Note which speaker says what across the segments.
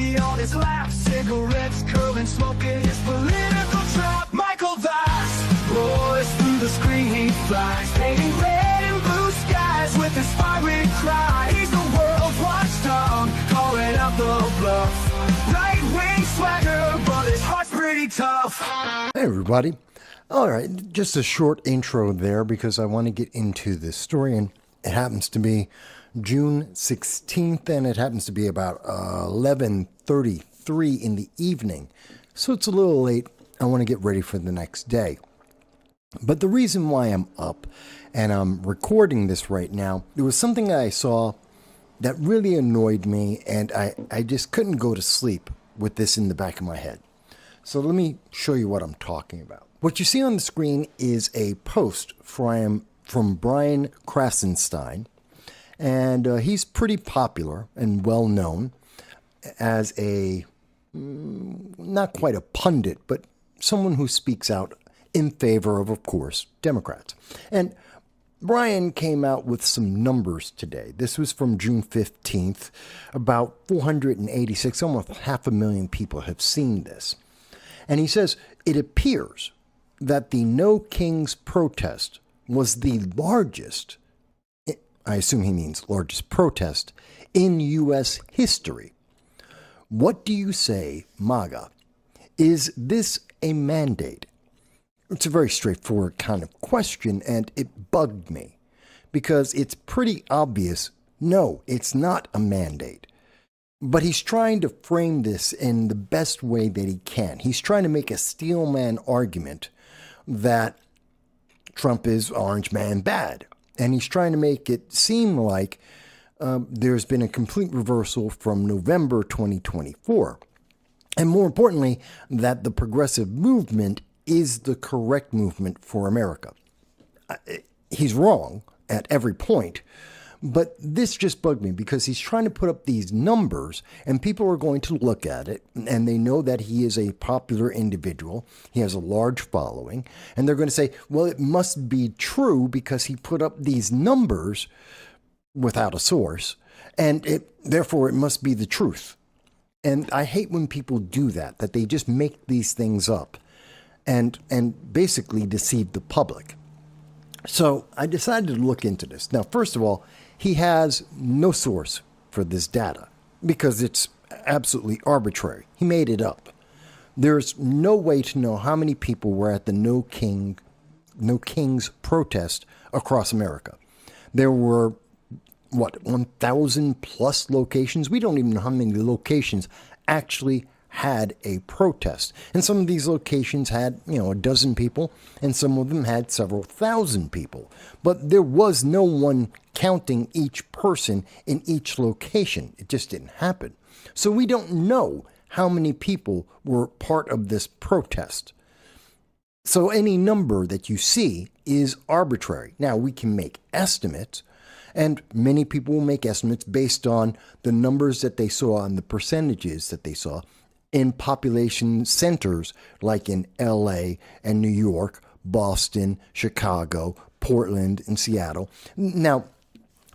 Speaker 1: coffee on his lap, cigarettes curling, smoking his political trap. Michael Vass roars through the screen, he flies, painting red and blue skies with his fiery cry. He's the world's watchdog, calling out the bluff. Right-wing swagger, but his heart's pretty tough.
Speaker 2: Hey everybody. All right, just a short intro there because I want to get into this story, and it happens to be June 16th, and it happens to be about 11:33 in the evening. So it's a little late. I want to get ready for the next day. But the reason why I'm up and I'm recording this right now, there was something I saw that really annoyed me, and I just couldn't go to sleep with this in the back of my head. So let me show you what I'm talking about. What you see on the screen is a post from Brian Krassenstein, and he's pretty popular and well known as a, not quite a pundit, but someone who speaks out in favor of course, Democrats. And Brian came out with some numbers today. This was from June 15th. About 486, almost 500,000 people have seen this. And he says, it appears that the No Kings protest was the largest, I assume he means largest protest, in U.S. history. What do you say, MAGA? Is this a mandate? It's a very straightforward kind of question, and it bugged me because it's pretty obvious, no, it's not a mandate. But he's trying to frame this in the best way that he can. He's trying to make a steel man argument that Trump is orange man bad. And he's trying to make it seem like there's been a complete reversal from November 2024. And more importantly, that the progressive movement is the correct movement for America. He's wrong at every point. But this just bugged me because he's trying to put up these numbers and people are going to look at it and they know that he is a popular individual. He has a large following and they're going to say, well, it must be true because he put up these numbers without a source and therefore it must be the truth. And I hate when people do that they just make these things up and basically deceive the public. So I decided to look into this. Now, first of all, he has no source for this data because it's absolutely arbitrary. He made it up. There's no way to know how many people were at the No Kings protest across America. There were, 1,000 plus locations? We don't even know how many locations actually had a protest. And some of these locations had, a dozen people, and some of them had several thousand people. But there was no one counting each person in each location. It just didn't happen. So we don't know how many people were part of this protest. So any number that you see is arbitrary. Now, we can make estimates, and many people will make estimates based on the numbers that they saw and the percentages that they saw in population centers like in LA and New York, Boston, Chicago, Portland, and Seattle. Now,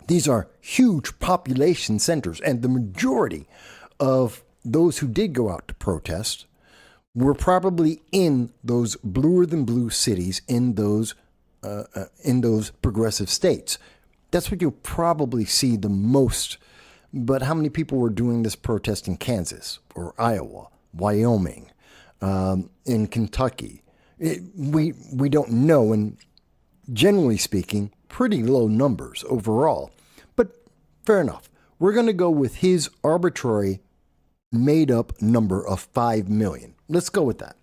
Speaker 2: these are huge population centers, and the majority of those who did go out to protest were probably in those bluer than blue cities in those progressive states. That's what you'll probably see the most. But how many people were doing this protest in Kansas or Iowa, Wyoming, in Kentucky? We don't know, and generally speaking, pretty low numbers overall. But fair enough. We're going to go with his arbitrary, made-up number of 5 million. Let's go with that.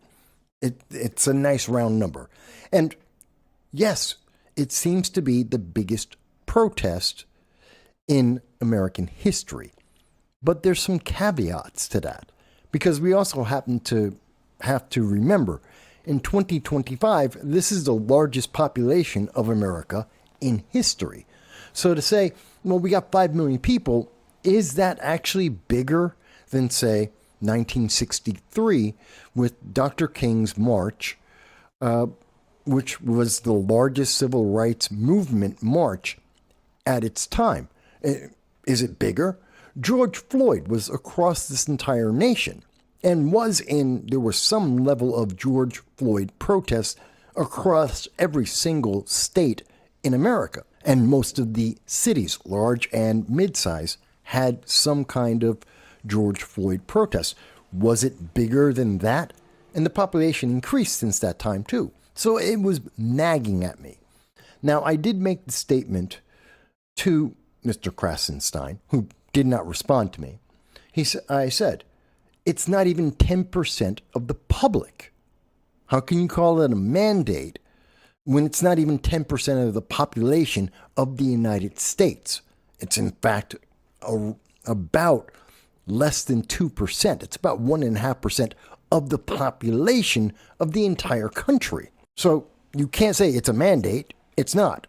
Speaker 2: It's a nice round number. And yes, it seems to be the biggest protest in American history. But there's some caveats to that, because we also happen to have to remember in 2025, this is the largest population of America in history. So to say, well, we got 5 million people, is that actually bigger than, say, 1963 with Dr. King's March, which was the largest civil rights movement march at its time? Is it bigger? George Floyd was across this entire nation, and there was some level of George Floyd protests across every single state in America. And most of the cities, large and mid-size, had some kind of George Floyd protest. Was it bigger than that? And the population increased since that time too. So it was nagging at me. Now, I did make the statement to Mr. Krassenstein, who did not respond to me. I said, it's not even 10% of the public. How can you call it a mandate when it's not even 10% of the population of the United States? It's in fact about less than 2%. It's about 1.5% of the population of the entire country. So you can't say it's a mandate. It's not.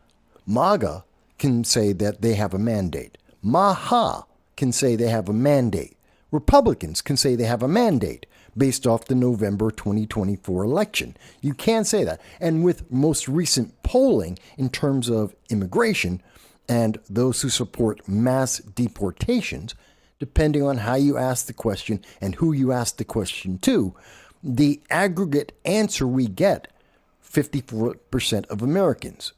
Speaker 2: MAGA can say that they have a mandate. MAHA can say they have a mandate. Republicans can say they have a mandate based off the November 2024 election. You can't say that. And with most recent polling in terms of immigration and those who support mass deportations, depending on how you ask the question and who you ask the question to, the aggregate answer we get, 54% of Americans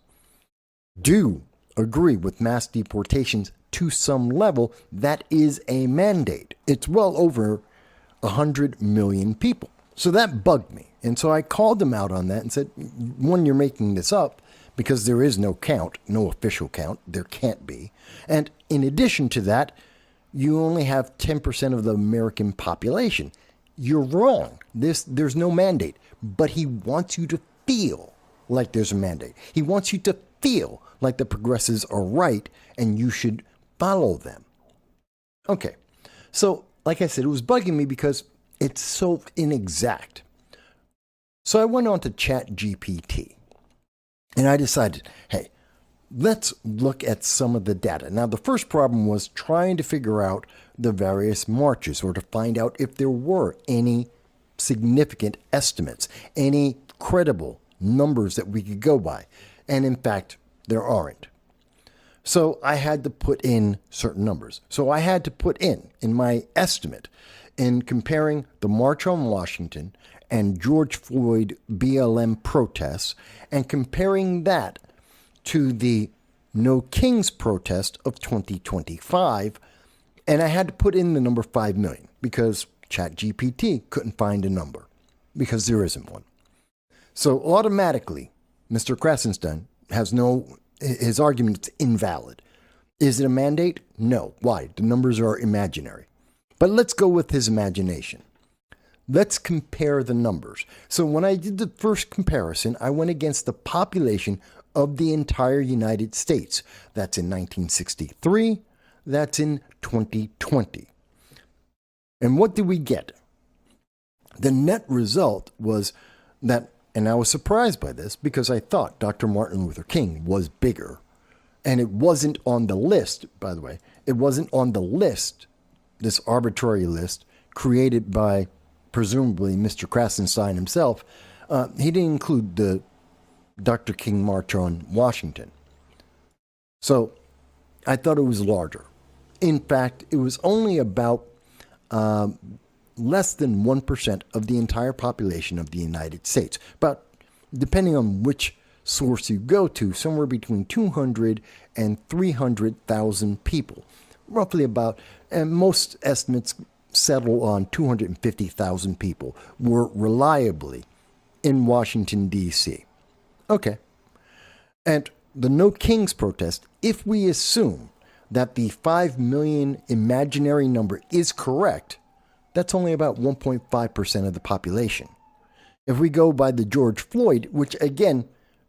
Speaker 2: do agree with mass deportations to some level. That is a mandate. It's well over 100 million people. So that bugged me. And so I called them out on that and said, one, you're making this up because there is no count, no official count. There can't be. And in addition to that, you only have 10% of the American population. You're wrong. There's no mandate. But he wants you to feel like there's a mandate. He wants you to feel like the progressives are right and you should follow them. Okay. So, like I said, it was bugging me because it's so inexact. So I went on to ChatGPT and I decided, hey, let's look at some of the data. Now, the first problem was trying to figure out the various marches or to find out if there were any significant estimates, any credible numbers that we could go by. And in fact, there aren't. So I had to put in certain numbers. So I had to put in my estimate in comparing the March on Washington and George Floyd BLM protests and comparing that to the No Kings protest of 2025. And I had to put in the number 5 million because ChatGPT couldn't find a number because there isn't one. So automatically, Mr. Krassenstein his argument is invalid. Is it a mandate? No. Why? The numbers are imaginary. But let's go with his imagination. Let's compare the numbers. So when I did the first comparison, I went against the population of the entire United States. That's in 1963. That's in 2020. And what did we get? The net result was that, and I was surprised by this because I thought Dr. Martin Luther King was bigger. And it wasn't on the list, by the way. It wasn't on the list, this arbitrary list created by presumably Mr. Krassenstein himself. He didn't include the Dr. King March on Washington. So I thought it was larger. In fact, it was only about less than 1% of the entire population of the United States. But depending on which source you go to, somewhere between 200 and 300,000 people. Roughly about, and most estimates settle on 250,000 people were reliably in Washington, D.C. Okay. And the No Kings protest, if we assume that the 5 million imaginary number is correct, that's only about 1.5% of the population. If we go by the George Floyd, which again,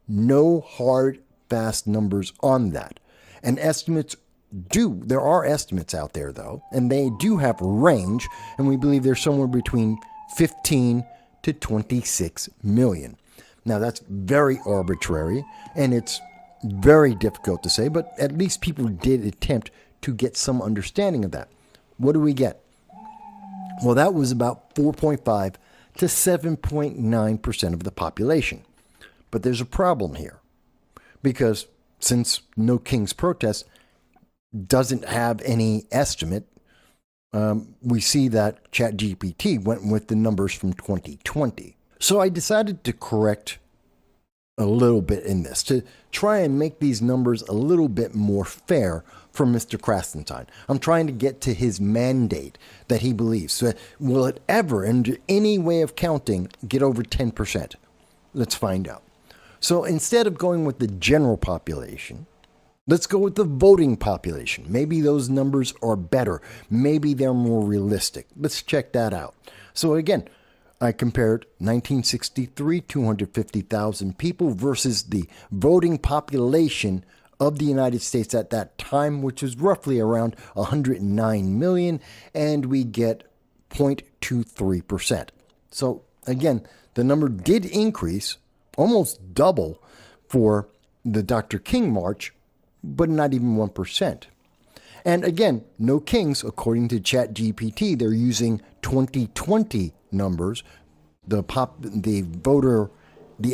Speaker 2: no hard, fast numbers on that. And there are estimates out there though, and they do have a range, and we believe they're somewhere between 15 to 26 million. Now that's very arbitrary, and it's very difficult to say, but at least people did attempt to get some understanding of that. What do we get? Well, that was about 4.5 to 7.9% of the population. But there's a problem here, because since No Kings protest doesn't have any estimate, we see that ChatGPT went with the numbers from 2020. So I decided to correct a little bit in this to try and make these numbers a little bit more fair for Mr. Krassenstein. I'm trying to get to his mandate that he believes. So will it ever, under any way of counting, get over 10%? Let's find out. So instead of going with the general population, let's go with the voting population. Maybe those numbers are better. Maybe they're more realistic. Let's check that out. So again, I compared 1963, 250,000 people versus the voting population of the United States at that time, which was roughly around 109 million, and we get 0.23%. So again, the number did increase, almost double for the Dr. King March, but not even 1%. And again, no kings, according to ChatGPT, they're using 2020 numbers, the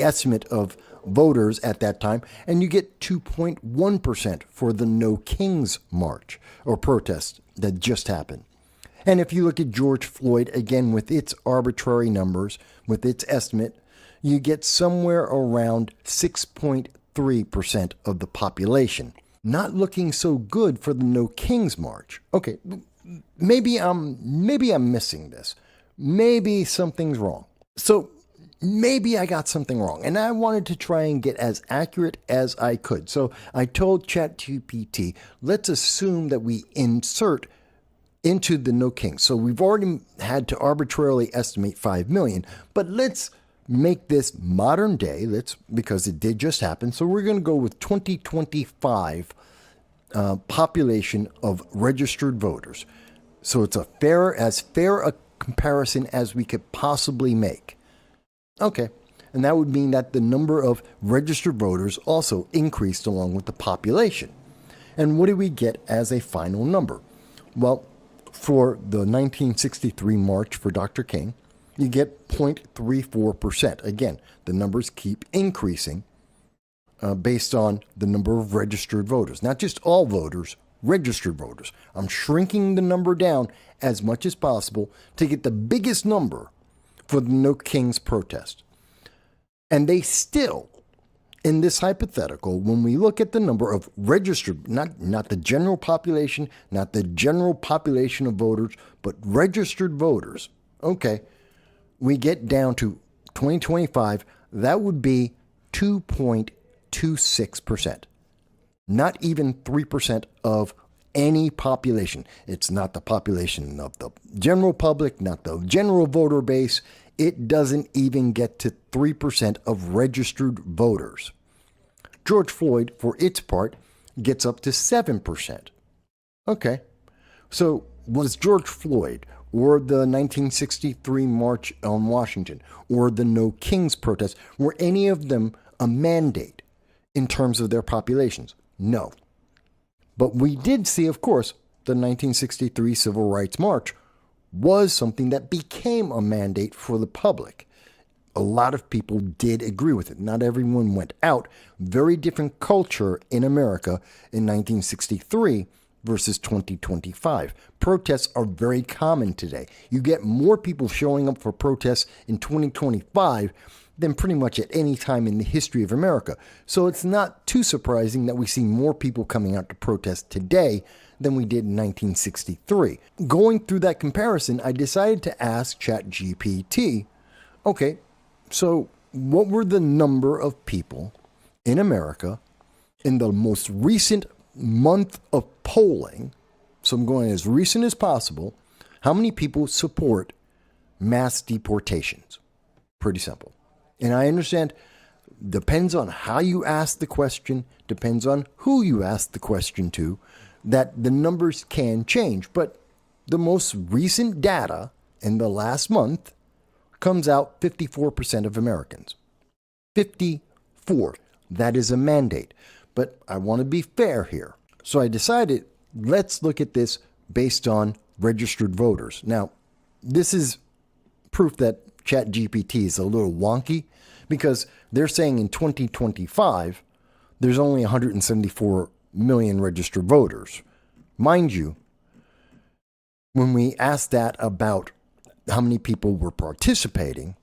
Speaker 2: estimate of voters at that time, and you get 2.1% for the No Kings March or protest that just happened. And if you look at George Floyd, again, with its arbitrary numbers, with its estimate, you get somewhere around 6.3% of the population. Not looking so good for the No Kings March. Okay, maybe I'm missing this. Maybe something's wrong. So maybe I got something wrong, and I wanted to try and get as accurate as I could. So I told ChatGPT, let's assume that we insert into the No Kings. So we've already had to arbitrarily estimate 5 million, but let's make this modern day, because it did just happen. So we're going to go with 2025 population of registered voters. So it's as fair a comparison as we could possibly make. Okay, and that would mean that the number of registered voters also increased along with the population. And what do we get as a final number? Well, for the 1963 March for Dr. King, you get 0.34%. Again, the numbers keep increasing based on the number of registered voters. Not just all voters, registered voters. I'm shrinking the number down as much as possible to get the biggest number for the No Kings protest. And they still, in this hypothetical, when we look at the number of registered, not the general population, not the general population of voters, but registered voters, okay, we get down to 2025, that would be 2.26%. Not even 3% of any population. It's not the population of the general public, not the general voter base. It doesn't even get to 3% of registered voters. George Floyd, for its part, gets up to 7%. Okay, so was George Floyd or the 1963 March on Washington or the No Kings protest, were any of them a mandate in terms of their populations? No. But we did see, of course, the 1963 Civil Rights March was something that became a mandate for the public. A lot of people did agree with it. Not everyone went out. Very different culture in America in 1963 versus 2025. Protests are very common today. You get more people showing up for protests in 2025 than pretty much at any time in the history of America. So it's not too surprising that we see more people coming out to protest today than we did in 1963. Going through that comparison, I decided to ask ChatGPT, okay, so what were the number of people in America in the most recent month of polling? So I'm going as recent as possible. How many people support mass deportations? Pretty simple. And I understand, depends on how you ask the question, depends on who you ask the question to, that the numbers can change. But the most recent data in the last month comes out 54% of Americans. 54. That is a mandate. But I want to be fair here. So I decided, let's look at this based on registered voters. Now, this is proof that ChatGPT is a little wonky, because they're saying in 2025, there's only 174 million registered voters. Mind you, when we asked that about how many people were participating,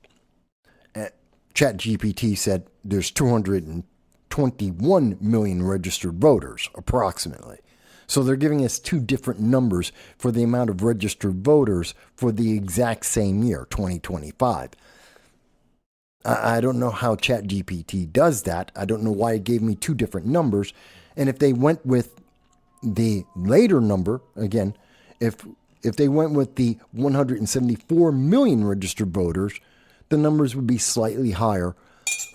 Speaker 2: ChatGPT said there's 221 million registered voters, approximately. So they're giving us two different numbers for the amount of registered voters for the exact same year, 2025. I don't know how ChatGPT does that. I don't know why it gave me two different numbers. And if they went with the later number, again, if they went with the 174 million registered voters, the numbers would be slightly higher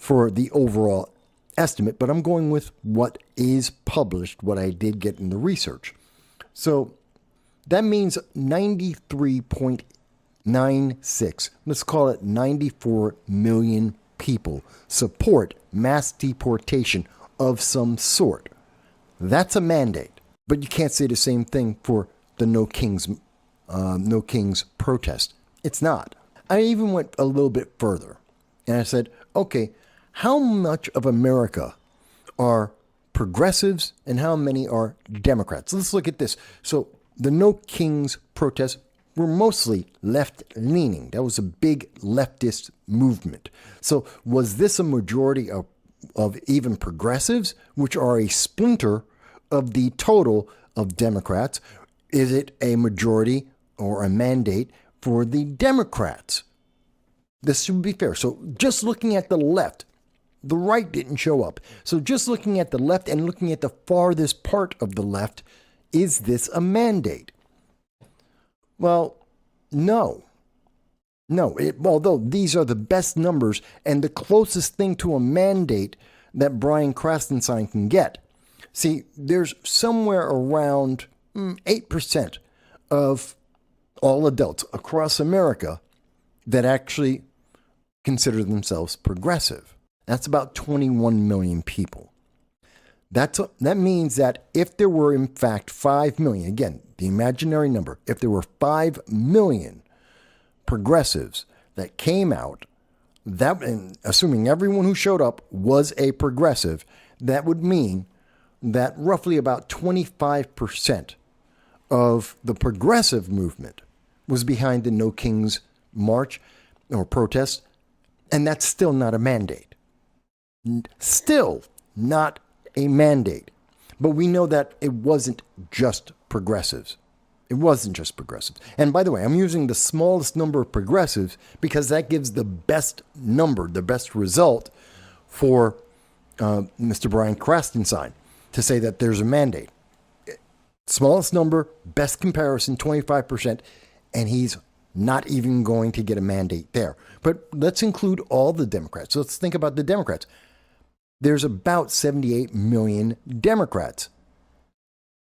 Speaker 2: for the overall estimate, but I'm going with what is published, what I did get in the research. So that means 93.96, let's call it 94 million people support mass deportation of some sort. That's a mandate, but you can't say the same thing for the No Kings protest. It's not. I even went a little bit further, and I said, okay, how much of America are progressives and how many are Democrats? Let's look at this. So the No Kings protests were mostly left-leaning. That was a big leftist movement. So was this a majority of even progressives, which are a splinter of the total of Democrats? Is it a majority or a mandate for the Democrats? This should be fair. So just looking at the left, the right didn't show up. So just looking at the left and looking at the farthest part of the left, is this a mandate? Well, no. No, although these are the best numbers and the closest thing to a mandate that Brian Krassenstein can get. See, there's somewhere around 8% of all adults across America that actually consider themselves progressive. That's about 21 million people. That means that if there were, in fact, 5 million, again, the imaginary number, if there were 5 million progressives that came out, and assuming everyone who showed up was a progressive, that would mean that roughly about 25% of the progressive movement was behind the No Kings march or protest, and that's still not a mandate. Still not a mandate. But we know that it wasn't just progressives. It wasn't just progressives. And by the way, I'm using the smallest number of progressives because that gives the best number, the best result for Mr. Brian Krassenstein to say that there's a mandate. Smallest number, best comparison, 25%, and he's not even going to get a mandate there. But let's include all the Democrats. So let's think about the Democrats. There's about 78 million Democrats.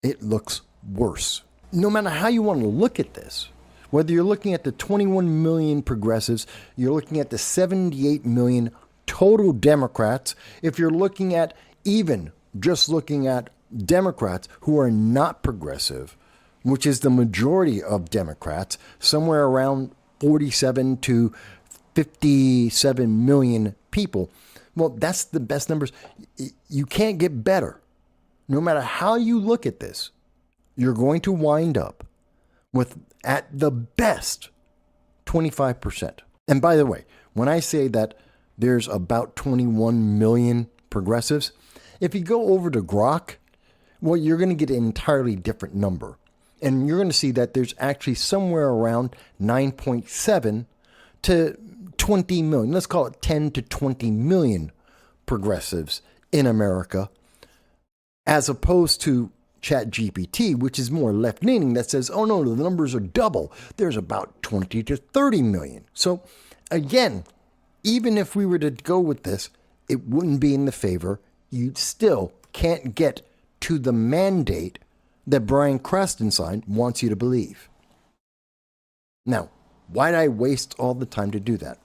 Speaker 2: It looks worse. No matter how you want to look at this, whether you're looking at the 21 million progressives, you're looking at the 78 million total Democrats, if you're looking at even just looking at Democrats who are not progressive, which is the majority of Democrats, somewhere around 47 to 57 million people. Well, that's the best numbers. You can't get better. No matter how you look at this, you're going to wind up with, at the best, 25%. And by the way, when I say that there's about 21 million progressives, if you go over to Grok, well, you're going to get an entirely different number. And you're going to see that there's actually somewhere around 9.7 to 20 million. Let's call it 10 to 20 million progressives in America, as opposed to ChatGPT, which is more left-leaning, that says, oh no, the numbers are double. There's about 20 to 30 million. So again, even if we were to go with this, it wouldn't be in the favor. You still can't get to the mandate that Brian Krassenstein wants you to believe. Now, why did I waste all the time to do that?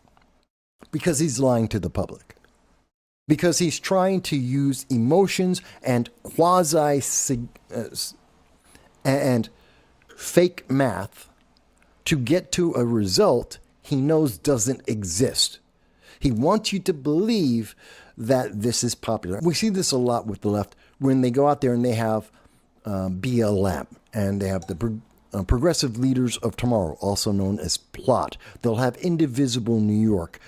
Speaker 2: Because he's lying to the public. Because he's trying to use emotions and and fake math to get to a result he knows doesn't exist. He wants you to believe that this is popular. We see this a lot with the left when they go out there and they have BLM and they have the Progressive Leaders of Tomorrow, also known as PLOT. They'll have Indivisible New York,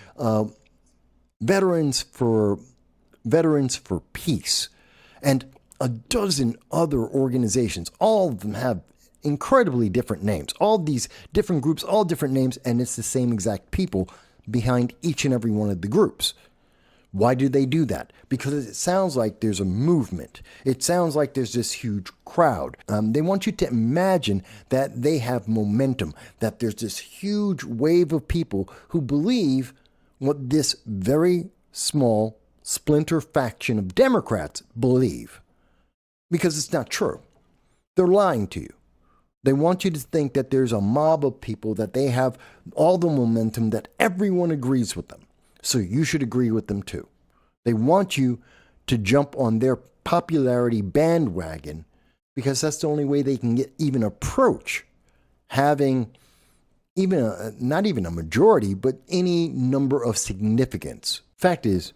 Speaker 2: Veterans for Peace, and a dozen other organizations. All of them have incredibly different names. All these different groups, all different names, and it's the same exact people behind each and every one of the groups. Why do they do that? Because it sounds like there's a movement. It sounds like there's this huge crowd. They want you to imagine that they have momentum, that there's this huge wave of people who believe what this very small splinter faction of Democrats believe. Because it's not true. They're lying to you. They want you to think that there's a mob of people, that they have all the momentum, that everyone agrees with them. So you should agree with them too. They want you to jump on their popularity bandwagon because that's the only way they can even approach having not even a majority, but any number of significance. Fact is,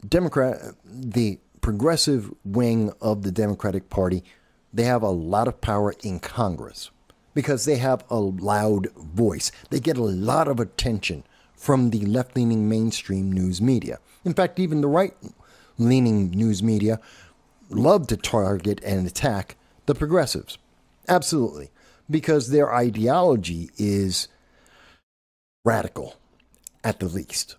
Speaker 2: the progressive wing of the Democratic Party, they have a lot of power in Congress because they have a loud voice. They get a lot of attention from the left-leaning mainstream news media. In fact, even the right-leaning news media love to target and attack the progressives. Absolutely. Because their ideology is radical, at the least.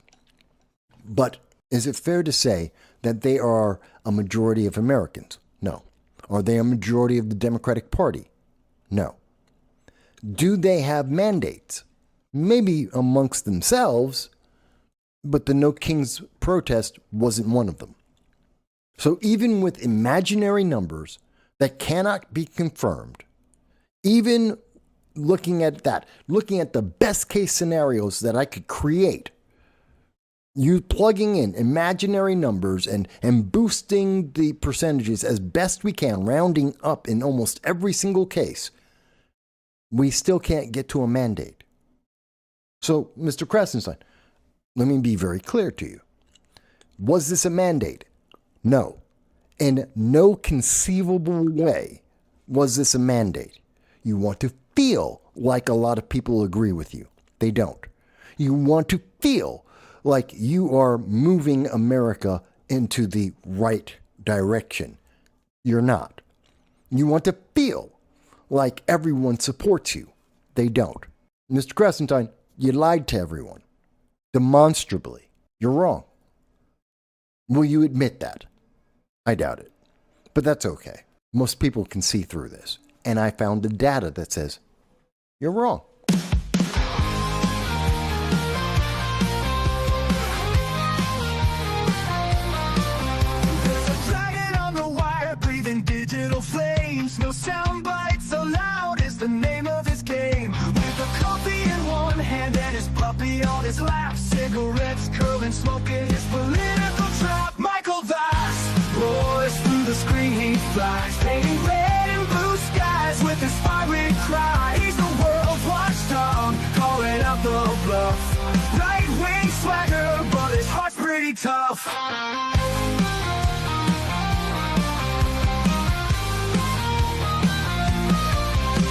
Speaker 2: But is it fair to say that they are a majority of Americans? No. Are they a majority of the Democratic Party? No. Do they have mandates? Maybe amongst themselves, but the No Kings protest wasn't one of them. So even with imaginary numbers that cannot be confirmed, even looking at the best case scenarios that I could create, you plugging in imaginary numbers and boosting the percentages as best we can, rounding up in almost every single case, we still can't get to a mandate. So, Mr. Krassenstein, let me be very clear to you. Was this a mandate? No. In no conceivable way was this a mandate. You want to feel like a lot of people agree with you. They don't. You want to feel like you are moving America into the right direction. You're not. You want to feel like everyone supports you. They don't. Mr. Krassenstein, you lied to everyone. Demonstrably. You're wrong. Will you admit that? I doubt it. But that's okay. Most people can see through this. And I found the data that says, you're wrong.
Speaker 1: There's a dragon on the wire, breathing digital flames. No soundbites allowed is the name of his game. With a coffee in one hand and his puppy on his lap, cigarettes curling, smoking his political trap. Michael Vass roars through the screen, he flies, painting red and blue skies with his fiery cry. He's the world's watchdog, calling out the bluff. Right-wing swagger, but his heart's pretty tough.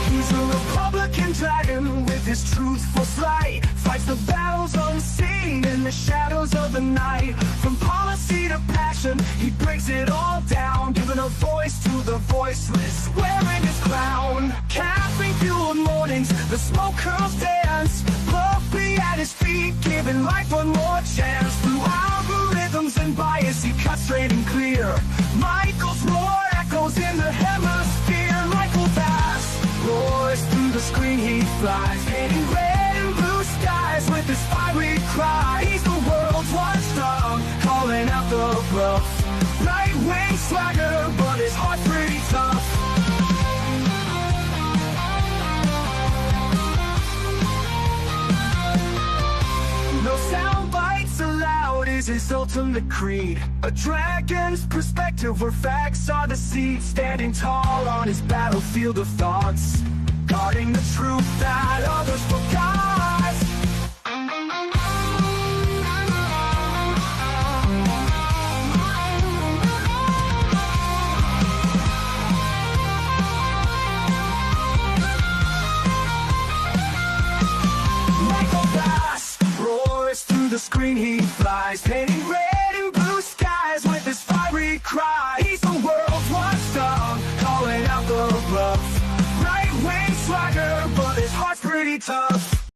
Speaker 1: He's a Republican dragon with his truthful slight, fights the battles unseen in the shadows of the night. From policy to passion, he breaks it all down, giving a voice to the voiceless, wearing his crown. Caffeine-fueled mornings, the smoke curls dance, Fluffy at his feet, giving life one more chance. Through algorithms and bias, he cuts straight and clear. Michael's roar echoes in the hemisphere. Michael Vass roars through the screen, he flies, painting red and blue skies with his fiery cry. He's the world's watchdog, calling out the bluff. Right-wing swagger, but his heart's pretty tough. No soundbites allowed is his ultimate creed. A dragon's perspective where facts are the seed. Standing tall on his battlefield of thoughts, guarding the truth that others forgot. the screen he flies, painting red and blue skies with his fiery cry. He's the world's watchdog, calling out the bluff. Right-wing swagger, but his heart's pretty tough.